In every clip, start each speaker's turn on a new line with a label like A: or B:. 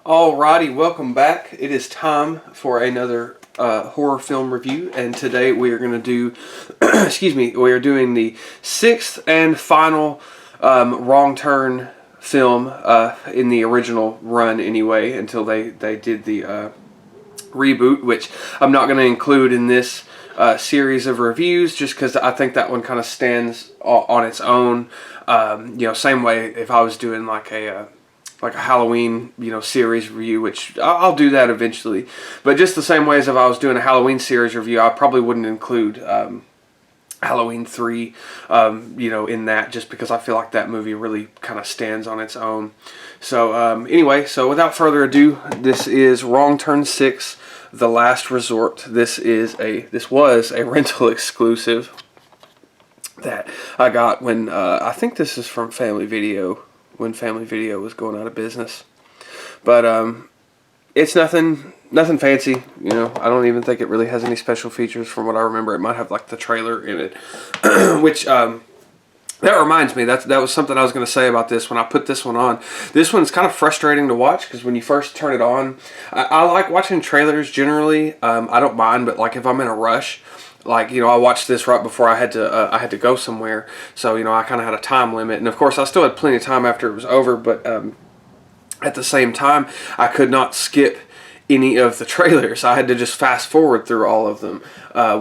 A: Alrighty, welcome back. It is time for another horror film review, and today we are going to do, excuse me, we are doing the sixth and final Wrong Turn film in the original run anyway, until they did the reboot, which I'm not going to include in this series of reviews just because I think that one kind of stands on its own. Same way if I was doing like a Halloween, series review, which I'll do that eventually. But just the same way as if I was doing a Halloween series review, I probably wouldn't include Halloween 3, in that, just because I feel like that movie really kind of stands on its own. So anyway, so without further ado, this is Wrong Turn 6, The Last Resort. This was a rental exclusive that I got when, I think this is from Family Video, when Family Video was going out of business. But it's nothing fancy. I don't even think it really has any special features from what I remember. It might have like the trailer in it, which that reminds me, that was something I was going to say about this when I put this one on. This one's kind of frustrating to watch because when you first turn it on, I like watching trailers generally. I don't mind, but like if I'm in a rush, like, I watched this right before I had to go somewhere, so I kind of had a time limit, and of course I still had plenty of time after it was over, but at the same time I could not skip any of the trailers. I had to just fast forward through all of them,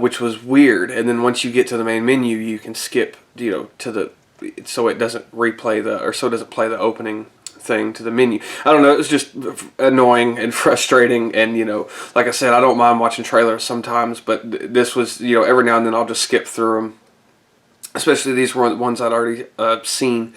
A: which was weird. And then once you get to the main menu, you can skip, so it doesn't play the opening thing to the menu. I don't know, it was just annoying and frustrating, and like I said, I don't mind watching trailers sometimes, but this was, every now and then I'll just skip through them, especially these ones I'd already seen.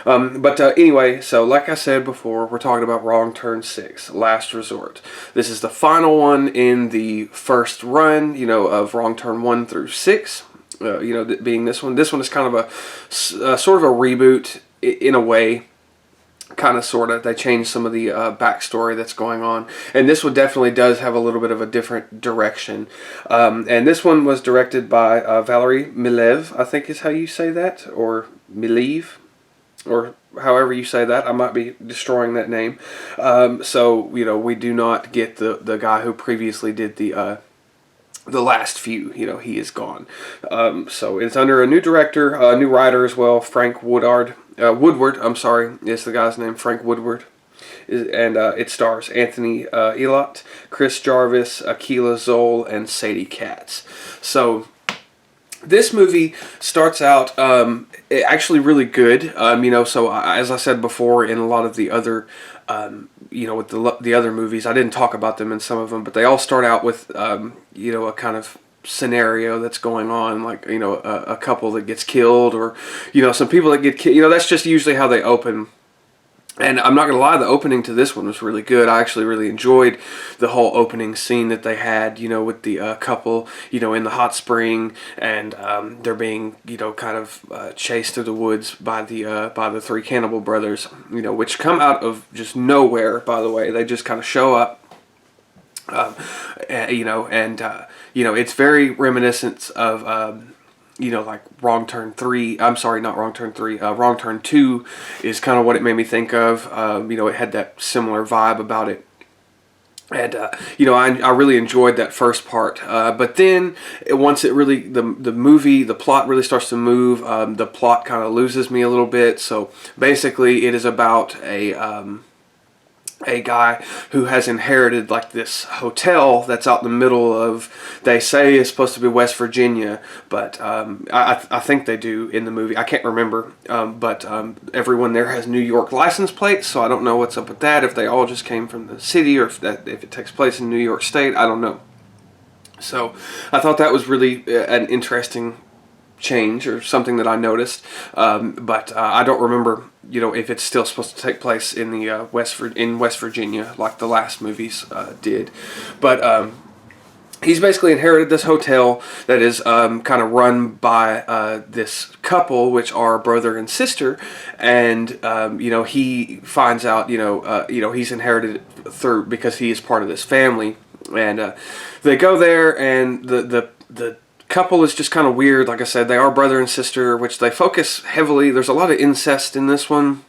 A: Anyway, so like I said before, we're talking about Wrong Turn 6, Last Resort. This is the final one in the first run, of Wrong Turn 1 through 6, being this one. This one is kind of a sort of a reboot in a way. Kind of, sort of. They changed some of the backstory that's going on. And this one definitely does have a little bit of a different direction. And this one was directed by Valerie Milev, I think is how you say that. Or Milev. Or however you say that. I might be destroying that name. So, we do not get the guy who previously did the last few. He is gone. So it's under a new director, a new writer as well, Frank Woodward, is the guy's name, Frank Woodward. And it stars Anthony Elot, Chris Jarvis, Akilah Zoll, and Sadie Katz. So this movie starts out actually really good. So as I said before, in a lot of the other with the other movies, I didn't talk about them in some of them, but they all start out with a kind of scenario that's going on, like a couple that gets killed, or some people that get killed. That's just usually how they open. And I'm not going to lie, the opening to this one was really good. I actually really enjoyed the whole opening scene that they had, with the couple, in the hot spring, and they're being, kind of chased through the woods by the three cannibal brothers, which come out of just nowhere, by the way. They just kind of show up, it's very reminiscent of, like Wrong Turn 3. I'm sorry, not Wrong Turn 3. Wrong Turn 2 is kind of what it made me think of. It had that similar vibe about it. And, I really enjoyed that first part. But then, once it really, the plot really starts to move, the plot kind of loses me a little bit. So, basically, it is about a guy who has inherited like this hotel that's out in the middle of, they say is supposed to be West Virginia, but I think they do in the movie. I can't remember, but everyone there has New York license plates, so I don't know what's up with that, if they all just came from the city, or if it takes place in New York State. I don't know. So I thought that was really an interesting change, or something that I noticed, but I don't remember, if it's still supposed to take place in the West Virginia, like the last movies did. But he's basically inherited this hotel that is kind of run by this couple, which are brother and sister, and he finds out, he's inherited it through because he is part of this family, and they go there, and the couple is just kind of weird. Like I said, they are brother and sister, which they focus heavily. There's a lot of incest in this one.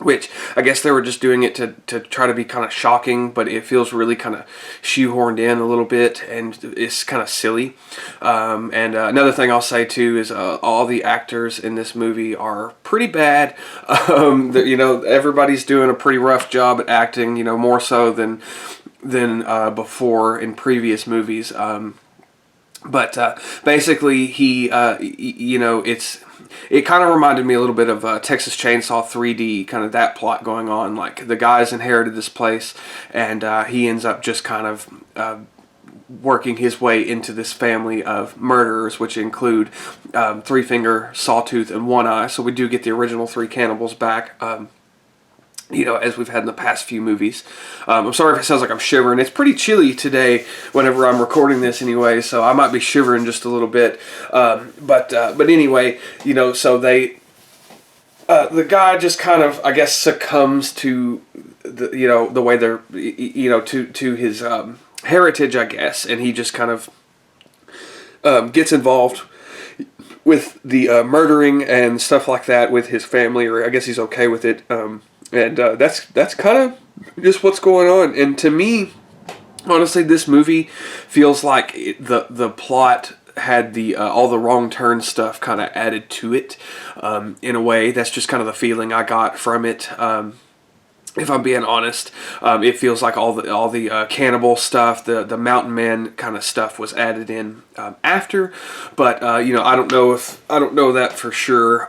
A: which I guess they were just doing it to try to be kind of shocking, but it feels really kind of shoehorned in a little bit, and it's kind of silly. And another thing I'll say too is all the actors in this movie are pretty bad. Everybody's doing a pretty rough job at acting, more so than before in previous movies. But basically, it kind of reminded me a little bit of Texas Chainsaw 3D, kind of that plot going on. Like, the guy's inherited this place, and he ends up just kind of working his way into this family of murderers, which include Three Finger, Sawtooth, and One Eye. So we do get the original three cannibals back. As we've had in the past few movies. I'm sorry if it sounds like I'm shivering. It's pretty chilly today whenever I'm recording this anyway, so I might be shivering just a little bit. But anyway, so the guy just kind of, I guess, succumbs to the way they're, to his heritage, I guess, and he just kind of gets involved with the murdering and stuff like that with his family, or I guess he's okay with it. And that's kind of just what's going on. And to me, honestly, this movie feels like the plot had all the wrong turn stuff kind of added to it. In a way, that's just kind of the feeling I got from it. If I'm being honest, it feels like all the cannibal stuff, the mountain man kind of stuff was added in after. But I don't know that for sure.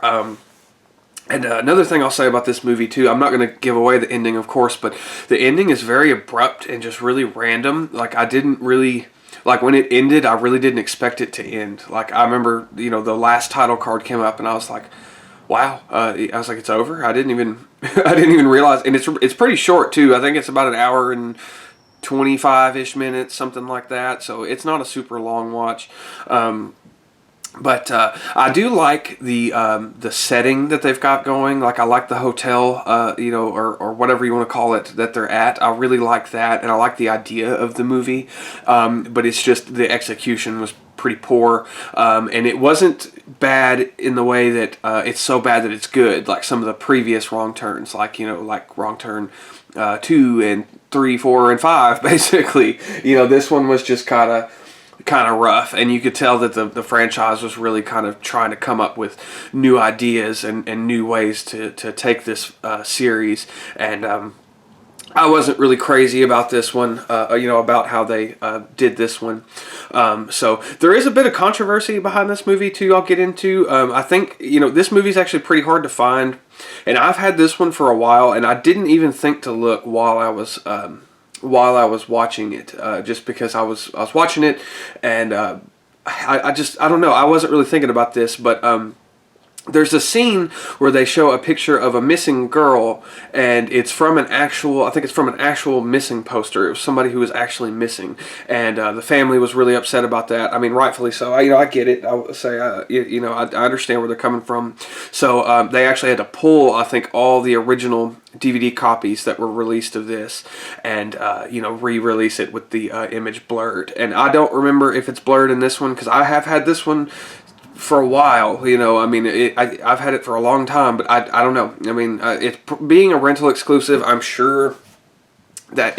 A: And another thing I'll say about this movie too, I'm not going to give away the ending, of course, but the ending is very abrupt and just really random. Like, I didn't really, like, when it ended, I really didn't expect it to end. Like, I remember, the last title card came up and I was like, wow. I was like, it's over? I didn't even realize. And it's pretty short too. I think it's about an hour and 25-ish minutes, something like that. So it's not a super long watch. But I do like the setting that they've got going. Like, I like the hotel, or whatever you want to call it, that they're at. I really like that, and I like the idea of the movie. But it's just the execution was pretty poor, and it wasn't bad in the way that it's so bad that it's good. Like some of the previous Wrong Turns, like Wrong Turn 2 and 3, 4, and 5. Basically, this one was just kind of rough, and you could tell that the franchise was really kind of trying to come up with new ideas and new ways to take this series. And I wasn't really crazy about this one, about how they did this one. So there is a bit of controversy behind this movie too, I'll get into. I think, this movie is actually pretty hard to find, and I've had this one for a while, and I didn't even think to look while I was watching it, just because I was watching it, and I don't know, I wasn't really thinking about this, but there's a scene where they show a picture of a missing girl, and it's from I think it's from an actual missing poster. It was somebody who was actually missing, and the family was really upset about that. I mean, rightfully so. I get it. I would say, I understand where they're coming from. So they actually had to pull, I think, all the original DVD copies that were released of this, and re-release it with the image blurred. And I don't remember if it's blurred in this one, because I have had this one for a while. I've had it for a long time, but I don't know. I mean, it's being a rental exclusive, I'm sure that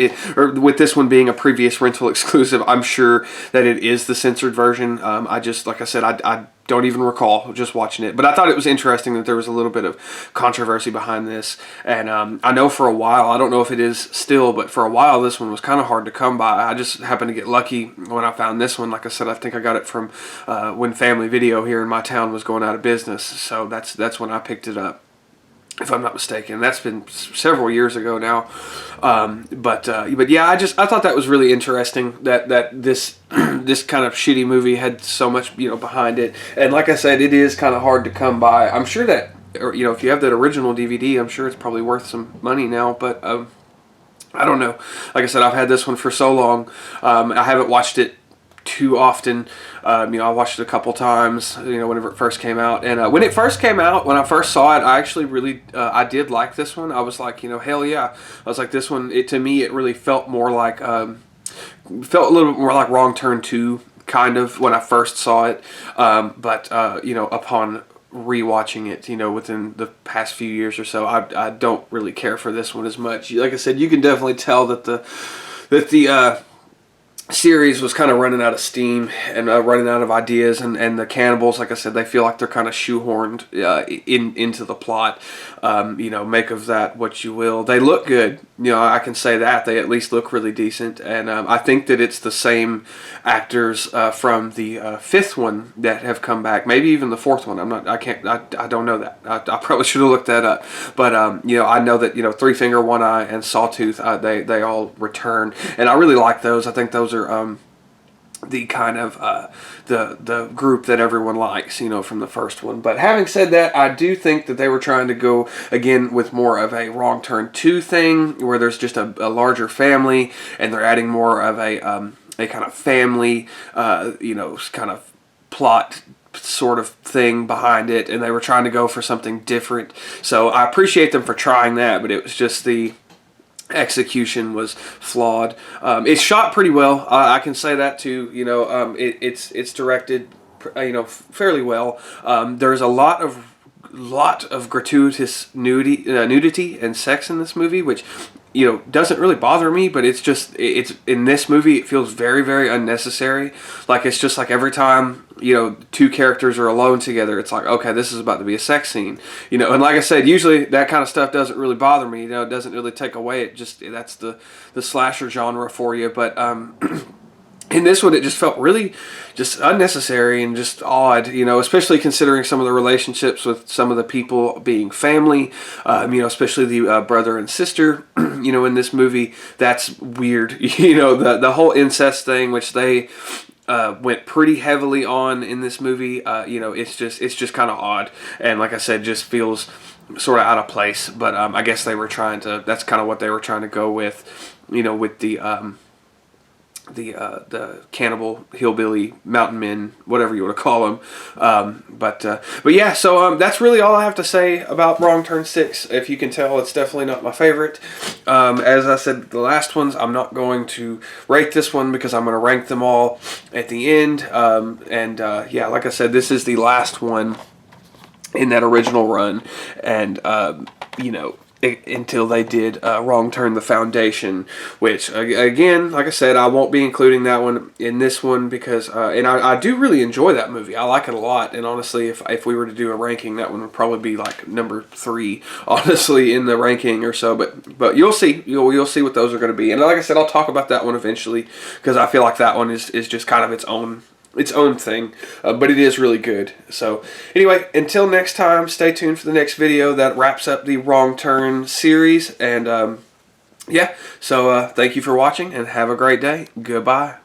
A: with this one being a previous rental exclusive, I'm sure that it is the censored version. Like I said, I don't even recall just watching it, but I thought it was interesting that there was a little bit of controversy behind this. And I know for a while, I don't know if it is still, but for a while this one was kind of hard to come by. I just happened to get lucky when I found this one. Like I said, I think I got it from when Family Video here in my town was going out of business, so that's when I picked it up, if I'm not mistaken. That's been several years ago now. But yeah, I thought that was really interesting that this this kind of shitty movie had so much behind it. And like I said, it is kind of hard to come by. I'm sure that, if you have that original DVD, I'm sure it's probably worth some money now. But I don't know. Like I said, I've had this one for so long. I haven't watched it too often. I watched it a couple times, whenever it first came out. And when it first came out, when I first saw it, I actually really, I did like this one. I was like, hell yeah. I was like, this one, to me, it really felt more like, felt a little bit more like Wrong Turn 2, kind of, when I first saw it. But upon rewatching it, within the past few years or so, I don't really care for this one as much. Like I said, you can definitely tell that the series was kind of running out of steam and running out of ideas, and the cannibals, like I said, they feel like they're kind of shoehorned into the plot. Make of that what you will. They look good, I can say that they at least look really decent, and I think that it's the same actors from the fifth one that have come back, maybe even the fourth one. I don't know that. I probably should have looked that up, but I know that Three Finger, One Eye, and Sawtooth, they all return, and I really like those. I think those are the kind of the group that everyone likes, from the first one. But having said that, I do think that they were trying to go again with more of a Wrong Turn 2 thing, where there's just a larger family, and they're adding more of a kind of family, kind of plot sort of thing behind it, and they were trying to go for something different. So I appreciate them for trying that, but it was just the execution was flawed. It's shot pretty well. I can say that too. It's directed, fairly well. There's a lot of gratuitous nudity and sex in this movie, which doesn't really bother me, but it's in this movie it feels very, very unnecessary. Like, it's just like every time two characters are alone together, it's like, okay, this is about to be a sex scene, and like I said, usually that kind of stuff doesn't really bother me. It doesn't really take away. That's the slasher genre for you. But in this one, it just felt really just unnecessary and just odd, especially considering some of the relationships with some of the people being family, especially the brother and sister, in this movie. That's weird. The whole incest thing, which they went pretty heavily on in this movie, it's just kind of odd. And like I said, just feels sort of out of place. But I guess that's kind of what they were trying to go with, with the cannibal hillbilly mountain men, whatever you want to call them. But yeah, so that's really all I have to say about Wrong Turn 6. If you can tell, it's definitely not my favorite. As I said, the last ones, I'm not going to rate this one because I'm going to rank them all at the end. Yeah, like I said, this is the last one in that original run, and until they did Wrong Turn: The Foundation, which again, like I said, I won't be including that one in this one because and I do really enjoy that movie. I like it a lot, and honestly, if we were to do a ranking, that one would probably be like number 3, honestly, in the ranking or so. But you'll see, you'll see what those are going to be, and like I said, I'll talk about that one eventually because I feel like that one is just kind of its own thing, but it is really good. So anyway, until next time, stay tuned for the next video that wraps up the Wrong Turn series. And yeah, so thank you for watching and have a great day. Goodbye.